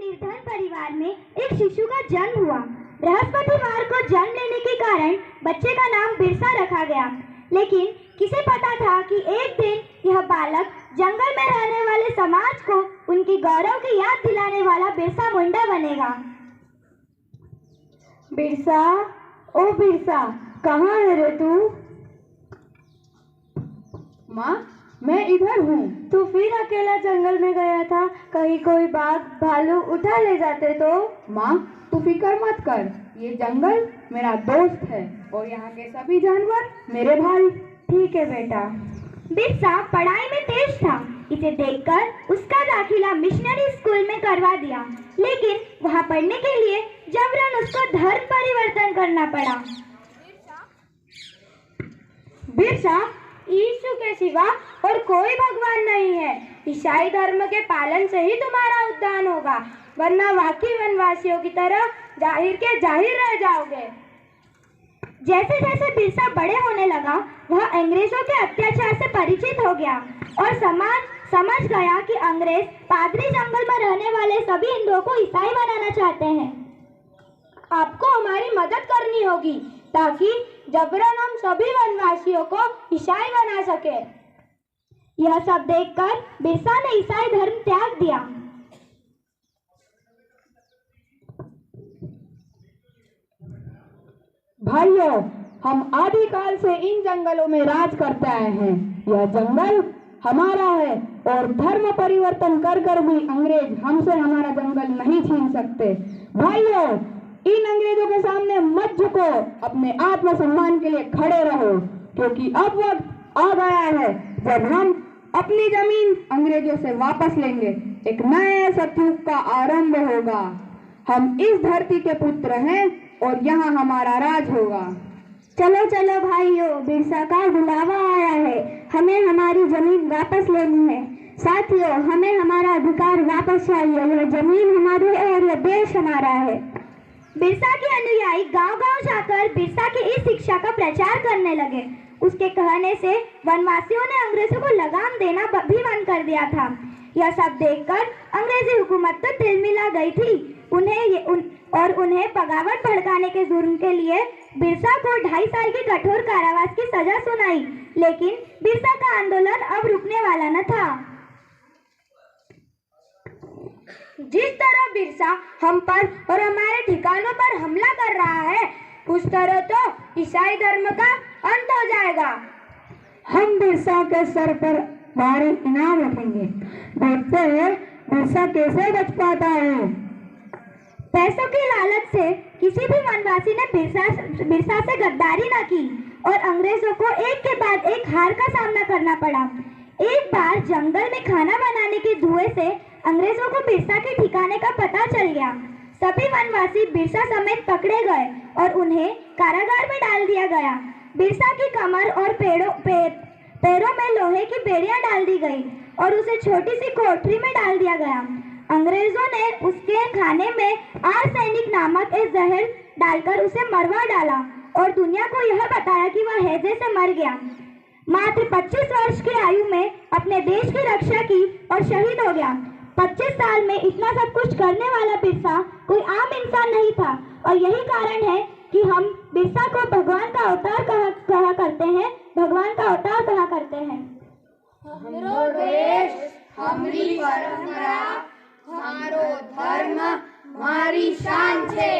निर्धन परिवार में एक शिशु का जन्म हुआ। बृहस्पतिवार को जन्म लेने के कारण बच्चे का नाम बिरसा रखा गया। लेकिन किसे पता था कि एक दिन यह बालक जंगल में रहने वाले समाज को उनकी गौरव की याद दिलाने वाला बिरसा मुंडा बनेगा। बिरसा, ओ बिरसा, कहाँ है रे तू? माँ, मैं इधर हूँ। तू फिर अकेला जंगल में गया था? कहीं कोई बाघ भालू उठा ले जाते तो? माँ, तू फिक्र मत कर, ये जंगल मेरा दोस्त है और यहाँ के सभी जानवर मेरे भाई। ठीक है बेटा। बिरसा पढ़ाई में तेज था। इसे देखकर उसका दाखिला मिशनरी स्कूल में करवा दिया, लेकिन वहाँ पढ़ने के लिए जबरन उसको धर्म परिवर्तन करना पड़ा। बिरसा, यीशु के सिवा और कोई भगवान नहीं है। ईसाई धर्म के पालन से ही तुम्हारा उद्धार होगा, वरना बाकी वनवासियों की तरह जाहिर के जाहिर रह जाओगे। जैसे जैसे बिरसा बड़े होने लगा, वह अंग्रेजों के अत्याचार से परिचित हो गया और समझ गया कि अंग्रेज पादरी जंगल में रहने वाले सभी हिंदुओं को ईसाई बनाना चाहते हैं। आपको हमारी मदद करनी होगी ताकि जबरन हम सभी वनवासियों को ईसाई बना सके। यह सब देखकर बिरसा ने ईसाई धर्म त्याग दिया। भाइयों, हम आदिकाल से इन जंगलों में राज करते आए हैं। यह जंगल हमारा है और धर्म परिवर्तन कर कर भी अंग्रेज हमसे हमारा जंगल नहीं छीन सकते। भाइयों, इन अंग्रेजों के सामने मत झुको, अपने आत्मसम्मान के लिए खड़े रहो, क्योंकि अब वक्त आ गया है जब हम अपनी जमीन अंग्रेजों से वापस लेंगे। एक नए सतयुग का आरंभ होगा। हम इस धरती के पुत्र हैं और यहाँ हमारा राज होगा। चलो चलो भाइयों, बिरसा का बुलावा आया है। हमें हमारी जमीन वापस लेनी है। साथियों, हमें हमारा अधिकार वापस चाहिए। यह जमीन हमारी है और यह देश हमारा है। बिरसा के अनुयायी गांव-गांव जाकर बिरसा की इस शिक्षा का प्रचार करने लगे। उसके कहने से वनवासियों ने अंग्रेजों को लगाम देना भी बंद कर दिया था। यह सब देखकर अंग्रेजी हुकूमत तो तिलमिला गई थी। उन्हें बगावत भड़काने के जुर्म के लिए बिरसा को 2.5 साल की कठोर कारावास की सजा सुनाई। लेकिन बिरसा का आंदोलन अब रुकने वाला न था। जिस तरह बिरसा हम पर और हमारे ठिकानों पर हमला कर रहा है, उस तरह तो ईसाई धर्म का अंत हो जाएगा। हम बिरसा के सर पर भारी इनाम रखेंगे। देखते हैं बिरसा कैसे बच पाता है। पैसों की लालच से किसी भी वनवासी ने बिरसा से गद्दारी न की और अंग्रेजों को एक के बाद एक हार का सामना करना पड़ा। एक बार जंगल में खाना बनाने के धुएं से अंग्रेजों को बिरसा के ठिकाने का पता चल गया। सभी वनवासी बिरसा समेत पकड़े गए और उन्हें कारागार में डाल दिया गया। बिरसा की कमर और पैरों में लोहे की बेड़ियां डाल दी गई और उसे छोटी सी कोठरी में डाल दिया गया। अंग्रेजों ने उसके खाने में आर्सेनिक नामक एक जहर डालकर उसे मरवा डाला और दुनिया को यह बताया कि वह हैजे से मर गया। मात्र 25 वर्ष की आयु में अपने देश की रक्षा की और शहीद हो गया। 25 साल में इतना सब कुछ करने वाला बिरसा कोई आम इंसान नहीं था और यही कारण है कि हम बिरसा को भगवान का अवतार कहा करते हैं। भगवान का अवतार कहा करते हैं। हमरो देश, हमरी परंपरा, हमारो धर्म, हमारी शान छे।